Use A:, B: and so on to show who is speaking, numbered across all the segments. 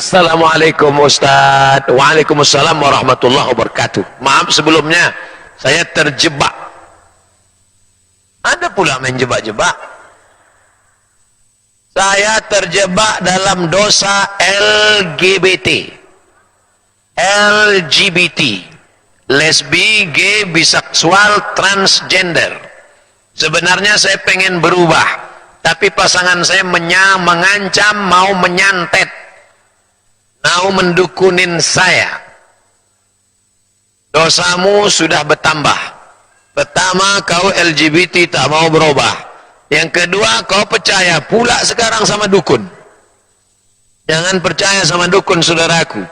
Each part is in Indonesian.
A: Assalamualaikum Ustaz. Waalaikumsalam warahmatullahi wabarakatuh. Maaf sebelumnya, saya terjebak. Ada pula main jebak-jebak. Saya terjebak dalam dosa LGBT. LGBT. Lesbi, gay, biseksual, transgender. Sebenarnya saya pengen berubah, tapi pasangan saya mengancam mau menyantet, mau mendukunin saya. Dosamu sudah bertambah. Pertama, kau LGBT tak mau berubah. Yang kedua, kau percaya pula sekarang sama dukun. Jangan percaya sama dukun, saudaraku.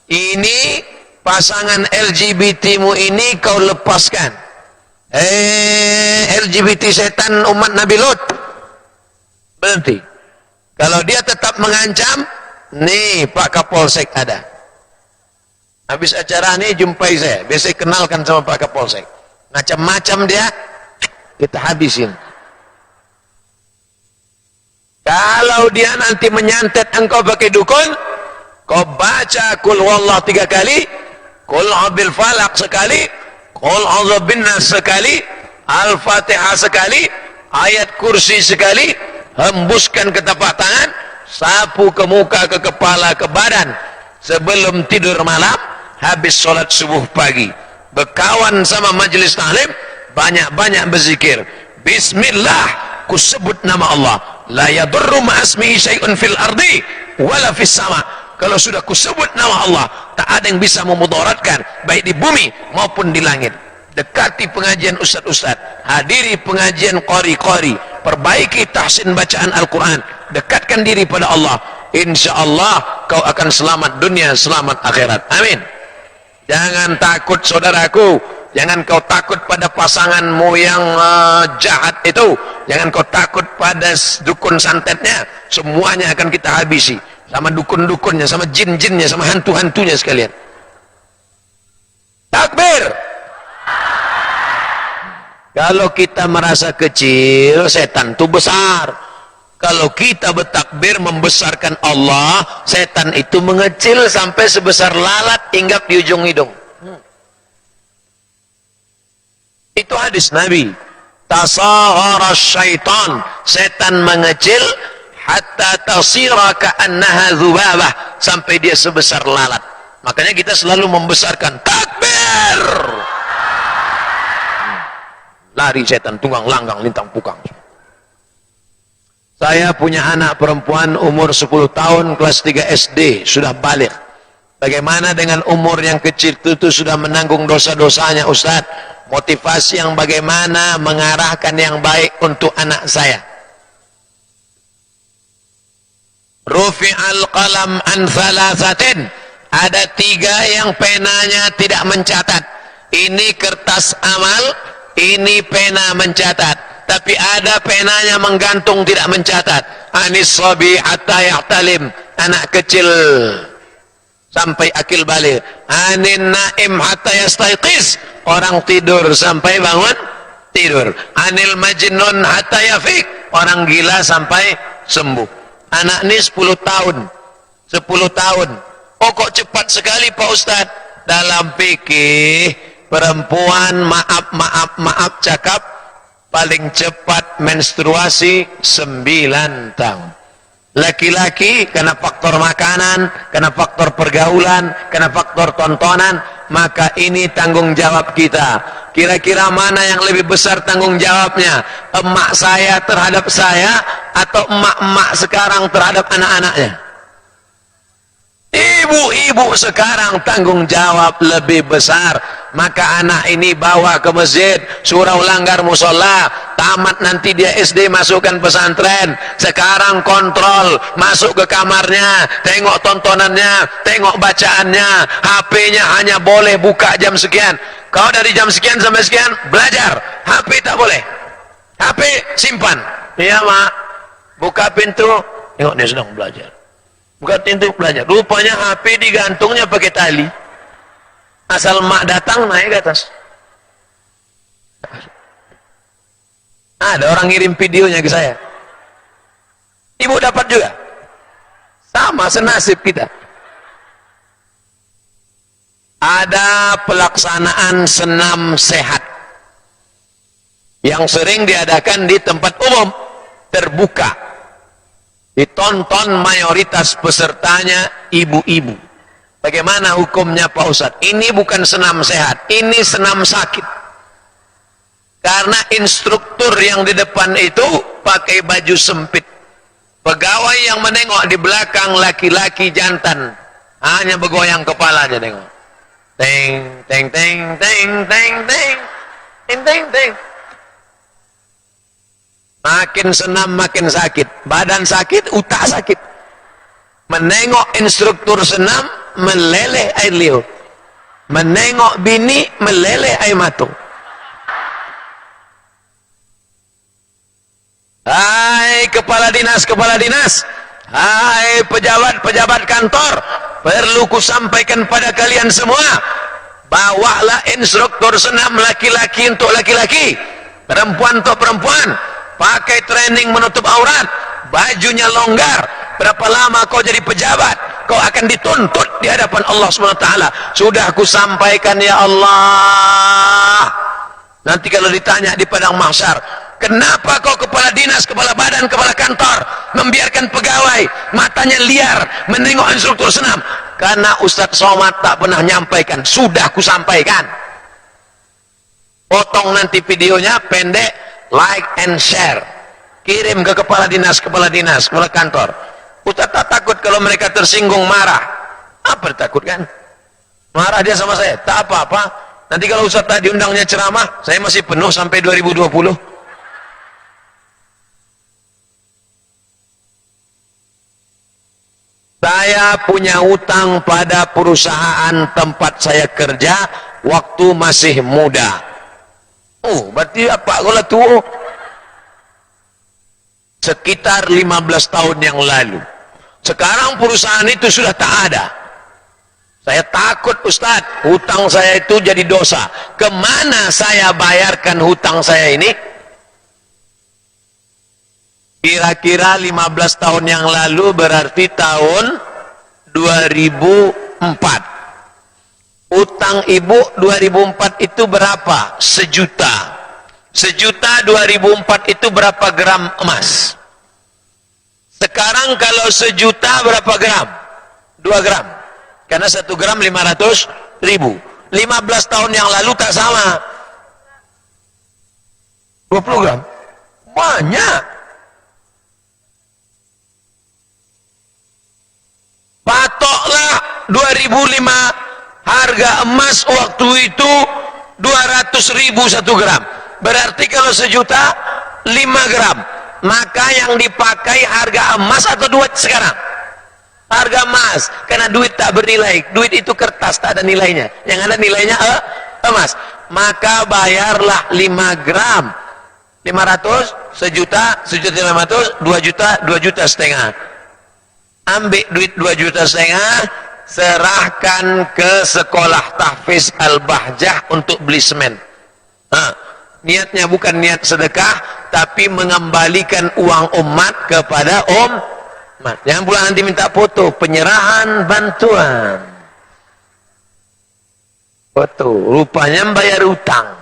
A: Ini pasangan LGBT-mu ini kau lepaskan. LGBT setan umat Nabi Lut, berhenti. Kalau dia tetap mengancam, nih Pak Kapolsek ada. Habis acara ini jumpai saya, biasa kenalkan sama Pak Kapolsek. Macam-macam dia, kita habisin. Kalau dia nanti menyantet engkau pakai dukun, kau baca Qul Huwallahu 3 kali, Qul A'udzu Falaq sekali, Qul A'udzu Binnas sekali, Al-Fatihah sekali, ayat kursi sekali, hembuskan ke tapak tangan, sapu ke muka, ke kepala, ke badan. Sebelum tidur malam, habis sholat subuh pagi, berkawan sama majelis ta'lim, banyak-banyak berzikir. Bismillah, ku sebut nama Allah. La yadurru ma'asmihi syai'un fil ardi wala fis sama. Kalau sudah ku sebut nama Allah, tak ada yang bisa memudaratkan, baik di bumi maupun di langit. Dekati pengajian ustaz-ustaz, hadiri pengajian qari-qari, perbaiki tahsin bacaan Al-Quran, dekatkan diri pada Allah. Insya Allah kau akan selamat dunia, selamat akhirat. Amin. Jangan takut saudaraku, jangan kau takut pada pasanganmu yang jahat itu, jangan kau takut pada dukun santetnya. Semuanya akan kita habisi, sama dukun-dukunnya, sama jin-jinnya, sama hantu-hantunya sekalian. Takbir. Kalau kita merasa kecil, setan itu besar. Kalau kita bertakbir membesarkan Allah, setan itu mengecil sampai sebesar lalat hinggap di ujung hidung. Itu hadis Nabi. Tasahara syaitan, setan mengecil hatta tasira ka'annaha dzubabah, sampai dia sebesar lalat. Makanya kita selalu membesarkan takbir. Lari setan tunggang langgang lintang pukang. Saya punya anak perempuan umur 10 tahun kelas 3 SD, sudah balik. Bagaimana dengan umur yang kecil itu sudah menanggung dosa-dosanya Ustaz? Motivasi yang bagaimana mengarahkan yang baik untuk anak saya? Rufi'al qalam an thalathatin. Ada 3 yang penanya tidak mencatat. Ini kertas amal, ini pena mencatat. Tapi ada penanya menggantung tidak mencatat. Anis sabi hatta ya'talim, anak kecil sampai akil balik. Anin naim hatta yastaiqis, orang tidur sampai bangun tidur. Anil majnun hatta yafiq, orang gila sampai sembuh. Anak ini 10 tahun. 10 tahun. Oh kok cepat sekali Pak Ustaz? Dalam fikih perempuan maaf cakap paling cepat menstruasi 9 tahun. Laki-laki kena faktor makanan, kena faktor pergaulan, kena faktor tontonan, maka ini tanggung jawab kita. Kira-kira mana yang lebih besar tanggung jawabnya? Emak saya terhadap saya atau emak-emak sekarang terhadap anak-anaknya? Ibu-ibu sekarang tanggung jawab lebih besar. Maka anak ini bawa ke masjid, surau langgar musola, tamat nanti dia SD masukkan pesantren. Sekarang kontrol, masuk ke kamarnya, tengok tontonannya, tengok bacaannya. HP-nya hanya boleh buka jam sekian. Kau dari jam sekian sampai sekian belajar, HP tak boleh. HP simpan. Iya mak, buka pintu, tengok dia sedang belajar. Buka pintu belajar. Rupanya HP digantungnya pakai tali. Asal mak datang naik ke atas. Ada orang ngirim videonya ke saya. Ibu dapat juga. Sama senasib kita. ada pelaksanaan senam sehat yang sering diadakan di tempat umum, terbuka. Ditonton mayoritas pesertanya ibu-ibu. Bagaimana hukumnya Pak Ustadz? Ini bukan senam sehat, ini senam sakit. Karena instruktur yang di depan itu pakai baju sempit. Pegawai yang menengok di belakang laki-laki jantan, hanya bergoyang kepala aja nengok. Teng, teng, teng, teng, teng, teng, teng, teng, teng. Makin senam makin sakit, badan sakit, utak sakit. Menengok instruktur senam, meleleh air liur. Menengok bini, meleleh air mata. Hai kepala dinas, hai pejabat kantor, perlu kusampaikan pada kalian semua, bawalah instruktur senam laki-laki untuk laki-laki, perempuan untuk perempuan, pakai training menutup aurat, bajunya longgar. Berapa lama kau jadi pejabat? Kau akan dituntut di hadapan Allah SWT. Sudah kusampaikan ya Allah. Nanti kalau ditanya di padang mahsyar, kenapa kau kepala dinas, kepala badan, kepala kantor membiarkan pegawai matanya liar menengok instruktur senam? Karena Ustadz Somad tak pernah nyampaikan. Sudah kusampaikan. Potong nanti videonya pendek, like and share, kirim ke kepala dinas, kepala kantor. Ustadz tak takut kalau mereka tersinggung marah. Apa ditakutkan? Marah dia sama saya, tak apa-apa. Nanti kalau Ustadz tak diundangnya ceramah, saya masih penuh sampai 2020. Saya punya utang pada perusahaan tempat saya kerja waktu masih muda. Oh, berarti apa kalau tua? Sekitar 15 tahun yang lalu. Sekarang perusahaan itu sudah tak ada. Saya takut Ustadz, hutang saya itu jadi dosa. Kemana saya bayarkan hutang saya ini? Kira-kira 15 tahun yang lalu berarti tahun 2004. Utang ibu 2004 itu berapa? 1 juta. 1 juta 2004 itu berapa gram emas? Sekarang kalau 1 juta berapa gram? 2 gram. Karena 1 gram 500.000. 15 tahun yang lalu tak sama. 20 gram. Banyak. Patoklah 2005 harga emas waktu itu 200.000 1 gram. Berarti kalau 1 juta 5 gram. Maka yang dipakai harga emas atau duit sekarang? Harga emas. Karena duit tak bernilai. Duit itu kertas, tak ada nilainya. Yang ada nilainya emas. Maka bayarlah 5 gram. 500, 1 juta, 1 juta 500, 2 juta, 2 juta setengah. Ambil duit 2 juta setengah, serahkan ke sekolah tahfiz Al-Bahjah untuk beli semen. Niatnya bukan niat sedekah, tapi mengembalikan uang umat kepada umat. Jangan pula nanti minta foto penyerahan bantuan. Foto, rupanya membayar utang.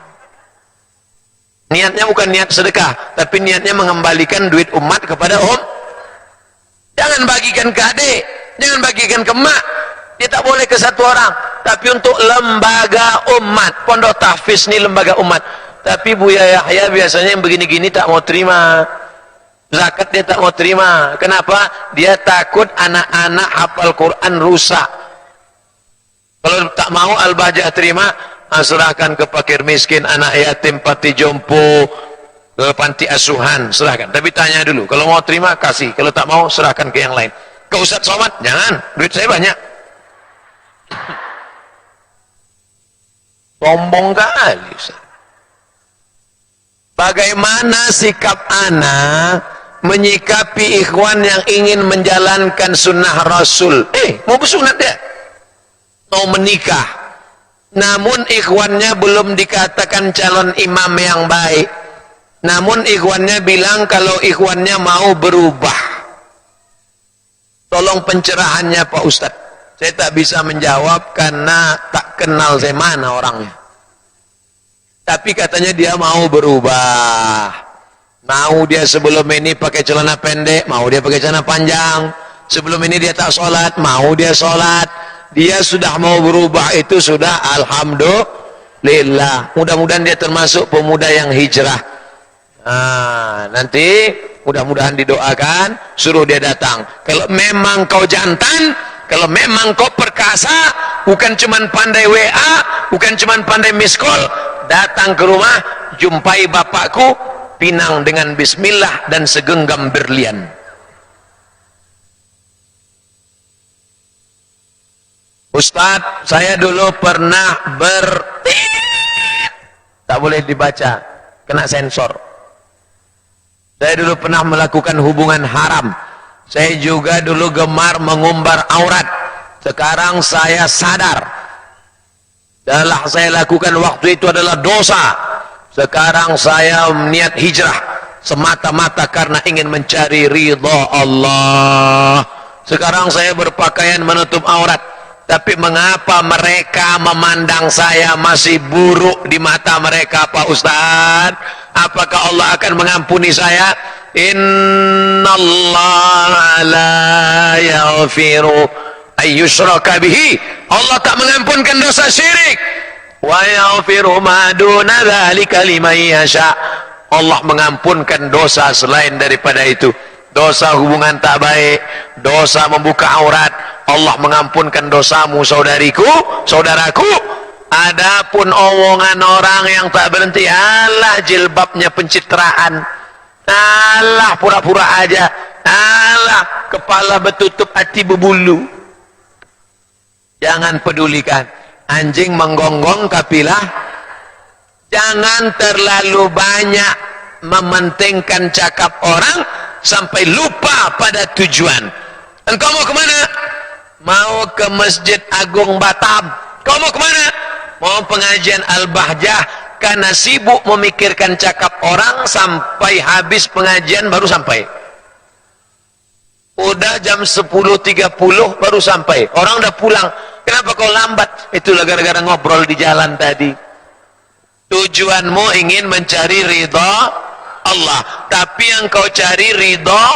A: Niatnya bukan niat sedekah, tapi niatnya mengembalikan duit umat kepada Jangan bagikan ke adik, jangan bagikan ke mak. Dia tak boleh ke satu orang, tapi untuk lembaga umat. Pondok tahfiz ini lembaga umat. Tapi Buya Yahya biasanya yang begini-gini tak mau terima. Zakat dia tak mau terima. Kenapa? Dia takut anak-anak hafal Quran rusak. Kalau tak mau Al-Bahjah terima, serahkan ke fakir miskin, anak yatim, panti jompo, ke panti asuhan, serahkan. Tapi tanya dulu, kalau mau terima kasih, kalau tak mau serahkan ke yang lain. Ke Ustadz Somad, jangan, duit saya banyak. Sombong kali Ustaz. Bagaimana sikap ana menyikapi ikhwan yang ingin menjalankan sunnah Rasul? Mau bersunat dia, mau menikah, namun ikhwannya belum dikatakan calon imam yang baik. Namun ikhwannya bilang kalau ikhwannya mau berubah. Tolong pencerahannya Pak Ustadz. Saya tak bisa menjawab karena tak kenal saya mana orangnya. Tapi katanya dia mau berubah. Mau dia sebelum ini pakai celana pendek, mau dia pakai celana panjang. Sebelum ini dia tak sholat, mau dia sholat. Dia sudah mau berubah, itu sudah alhamdulillah. Mudah-mudahan dia termasuk pemuda yang hijrah. Nanti mudah-mudahan didoakan, suruh dia datang. Kalau memang kau jantan, kalau memang kau perkasa, bukan cuman pandai WA, bukan cuman pandai miss call, datang ke rumah, jumpai bapakku, pinang dengan bismillah dan segenggam berlian. Ustadz, saya dulu pernah tak boleh dibaca, kena sensor. Saya dulu pernah melakukan hubungan haram. Saya juga dulu gemar mengumbar aurat. Sekarang saya sadar dalam saya lakukan waktu itu adalah dosa. Sekarang saya niat hijrah semata-mata karena ingin mencari ridha Allah. Sekarang saya berpakaian menutup aurat. Tapi mengapa mereka memandang saya masih buruk di mata mereka, Pak Ustaz? Apakah Allah akan mengampuni saya? Innallaha la yaghfiru ayyushraka bihi. Allah tak mengampunkan dosa syirik. Wa yaghfiru ma duna dzalika liman yasha. Allah mengampunkan dosa selain daripada itu. Dosa hubungan tak baik, dosa membuka aurat, Allah mengampunkan dosamu saudariku, saudaraku. Adapun omongan orang yang tak berhenti, alah jilbabnya pencitraan, alah pura-pura aja, alah kepala bertutup hati berbulu. Jangan pedulikan. Anjing menggonggong kapilah. Jangan terlalu banyak mementingkan cakap orang sampai lupa pada tujuan. Engkau mau kemana? Mau ke Masjid Agung Batam. Kau mau kemana? Mau pengajian Al-Bahjah. Karena sibuk memikirkan cakap orang sampai habis pengajian baru sampai. Udah jam 10.30 baru sampai. Orang udah pulang. Kenapa kau lambat? Itulah gara-gara ngobrol di jalan tadi. Tujuanmu ingin mencari ridha Allah, tapi yang kau cari ridho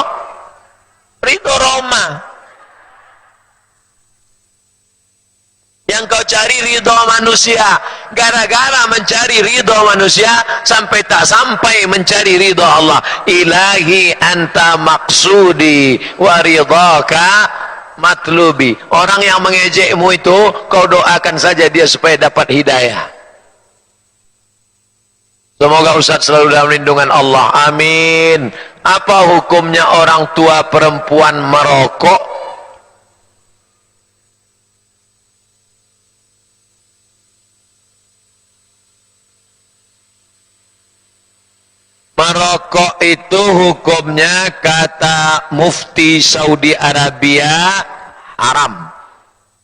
A: Roma. Yang kau cari ridho manusia. Gara-gara mencari ridho manusia sampai tak sampai mencari ridho Allah. Ilahi anta maksudi wa ridhaka matlubi. Orang yang mengejekmu itu kau doakan saja dia supaya dapat hidayah. Semoga Ustaz selalu dalam lindungan Allah. Amin. Apa hukumnya orang tua perempuan merokok? Merokok itu hukumnya kata Mufti Saudi Arabia haram.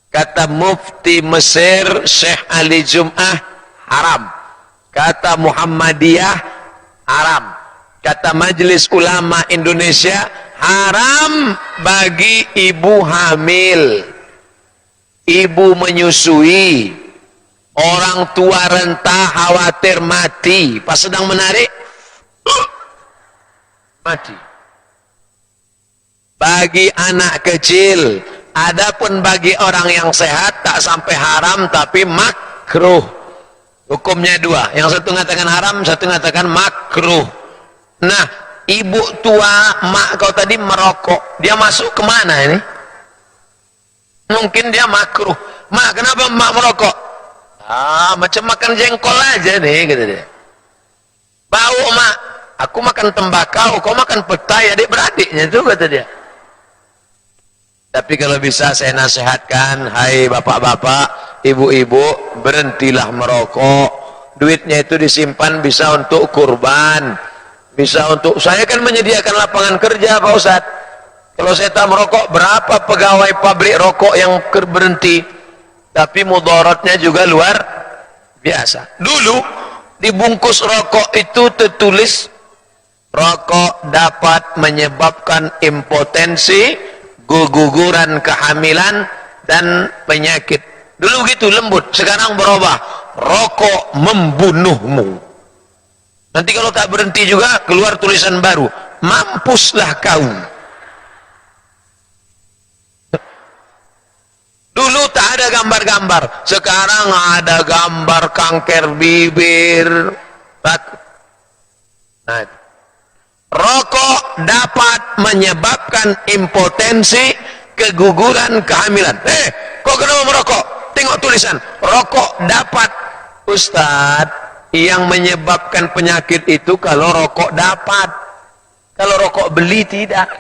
A: Kata Mufti Mesir Syekh Ali Jum'ah haram. Kata Muhammadiyah haram. Kata Majelis Ulama Indonesia haram bagi ibu hamil, ibu menyusui, orang tua renta khawatir mati pas sedang menarik mati. Bagi anak kecil. Adapun bagi orang yang sehat tak sampai haram tapi makruh. Hukumnya dua, yang satu mengatakan haram, satu mengatakan makruh. Nah, ibu tua mak kau tadi merokok, dia masuk kemana ini? Mungkin dia makruh. Mak, kenapa mak merokok? Macam makan jengkol aja nih, gitu dia. Bau mak, aku makan tembakau, kau makan petai, adik-beradiknya itu, kata dia. Tapi kalau bisa saya nasihatkan, hai bapak-bapak, ibu-ibu, berhentilah merokok. Duitnya itu disimpan bisa untuk kurban, bisa untuk, saya kan menyediakan lapangan kerja Pak Ustadz. Kalau saya tak merokok, berapa pegawai pabrik rokok yang berhenti? Tapi mudaratnya juga luar biasa. Dulu di bungkus rokok itu tertulis rokok dapat menyebabkan impotensi, keguguran kehamilan, dan penyakit. Dulu gitu lembut, sekarang berubah. Rokok membunuhmu. Nanti kalau tak berhenti juga keluar tulisan baru, mampuslah kau. Dulu tak ada gambar-gambar, sekarang ada gambar kanker bibir. Nah, rokok dapat menyebabkan impotensi, keguguran, kehamilan. Kok kenapa merokok? Tengok tulisan, rokok dapat. Ustadz, yang menyebabkan penyakit itu kalau rokok dapat, kalau rokok beli tidak.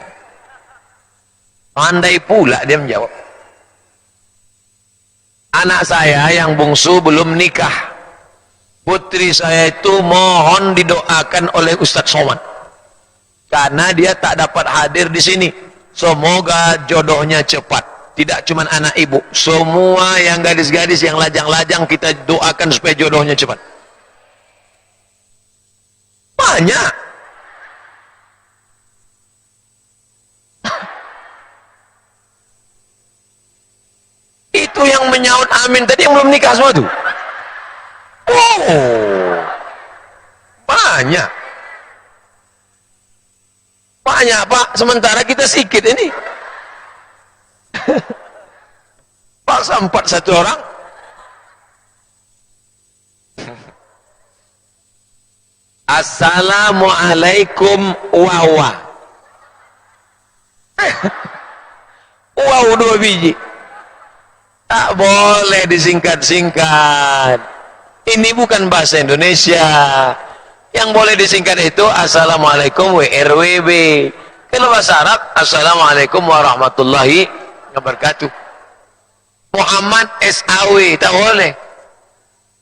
A: Pandai pula dia menjawab. Anak saya yang bungsu belum nikah. Putri saya itu mohon didoakan oleh Ustadz Somad, karena dia tak dapat hadir di sini. Semoga jodohnya cepat. Tidak cuma anak ibu, semua yang gadis-gadis yang lajang-lajang kita doakan supaya jodohnya cepat. Banyak. Itu yang menyaut amin tadi yang belum nikah semua tuh. Oh, banyak. Banyak Pak, sementara kita sedikit ini. Paksa 4 satu orang. Assalamualaikum wawa. Wow 2 biji. Tak boleh disingkat-singkat. Ini bukan bahasa Indonesia. Yang boleh disingkat itu Assalamualaikum WRWB. Kalau bahasa Arab Assalamualaikum warahmatullahi wabarakatuh. Muhammad SAW tak boleh.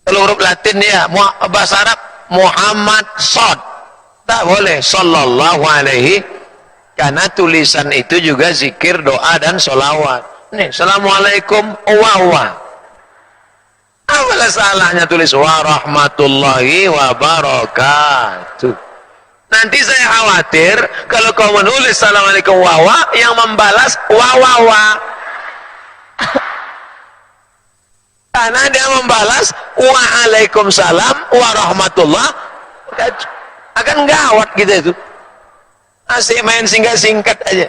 A: Kalau huruf Latin ya bahasa Arab Muhammad Sod tak boleh. Sallallahu alaihi, karena tulisan itu juga zikir, doa dan sholawat. Nih, Assalamualaikum wawa. Apalah salahnya tulis warahmatullahi wabarakatuh. Nanti saya khawatir kalau kau menulis Assalamualaikum wawa, yang membalas wawawa. Karena dia membalas waalaikumsalam warahmatullah, akan gawat kita itu. Asik main singkat-singkat aja.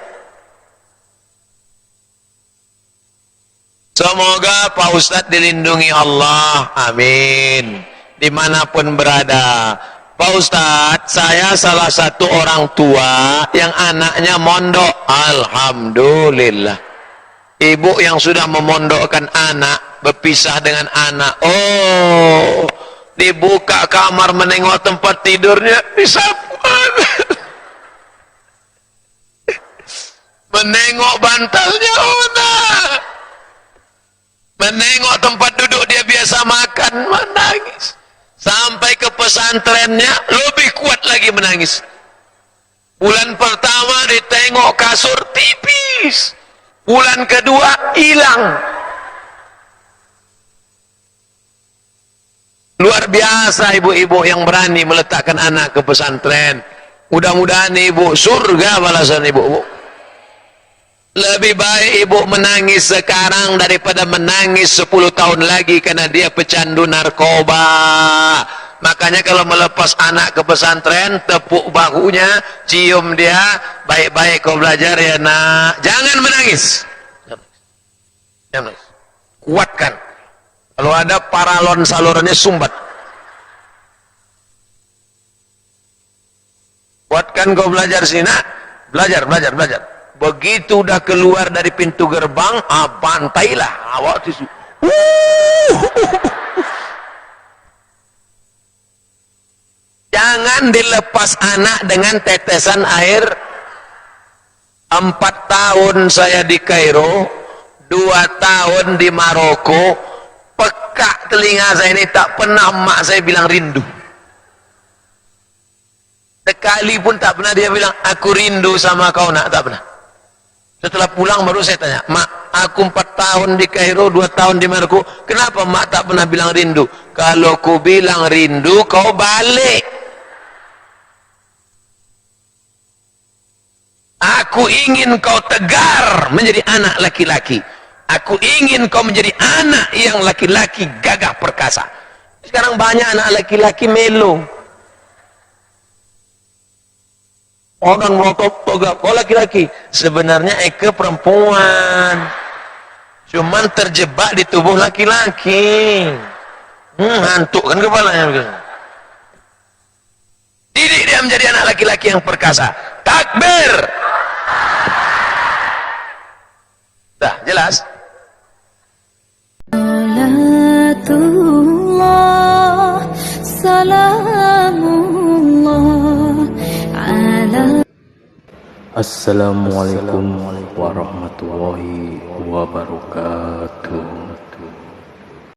A: Semoga Pak Ustadz dilindungi Allah, amin, dimanapun berada. Pak Ustadz, saya salah satu orang tua yang anaknya mondok. Alhamdulillah. Ibu yang sudah memondokkan anak, berpisah dengan anak. Oh, dibuka kamar menengok tempat tidurnya, disapuan. Menengok bantalnya, oh nah. Menengok tempat duduk dia biasa makan, menangis. Sampai ke pesantrennya lebih kuat lagi menangis. Bulan pertama ditengok kasur tipis, bulan kedua hilang. Luar biasa ibu-ibu yang berani meletakkan anak ke pesantren. Mudah-mudahan ibu surga balasan ibu. Lebih baik ibu menangis sekarang daripada menangis 10 tahun lagi karena dia pecandu narkoba. Makanya kalau melepas anak ke pesantren, tepuk bahunya, cium dia, baik-baik kau belajar ya nak. Jangan menangis. Jangan menangis. Kuatkan. Kalau ada paralon salurannya sumbat. Kuatkan kau belajar sini nak. Belajar. Begitu udah keluar dari pintu gerbang, bantailah awak tisu. Jangan dilepas anak dengan tetesan air. 4 tahun saya di Kairo, 2 tahun di Maroko. Pekak telinga saya ini, tak pernah emak saya bilang rindu. Sekali pun tak pernah dia bilang aku rindu sama kau nak, tak pernah. Setelah pulang baru saya tanya, mak, aku 4 tahun di Kairo, 2 tahun di Maroko, kenapa mak tak pernah bilang rindu? Kalau ku bilang rindu, kau balik. Aku ingin kau tegar menjadi anak laki-laki. Aku ingin kau menjadi anak yang laki-laki gagah perkasa. Sekarang banyak anak laki-laki melo. Orang melotot toga, kau laki-laki. Sebenarnya Eke perempuan. Cuman terjebak di tubuh laki-laki. Ngantuk kan kepalanya. Didik dia menjadi anak laki-laki yang perkasa. Takbir. Dah, jelas?
B: Salatullah, salamullah ala.
C: Assalamualaikum warahmatullahi wabarakatuh.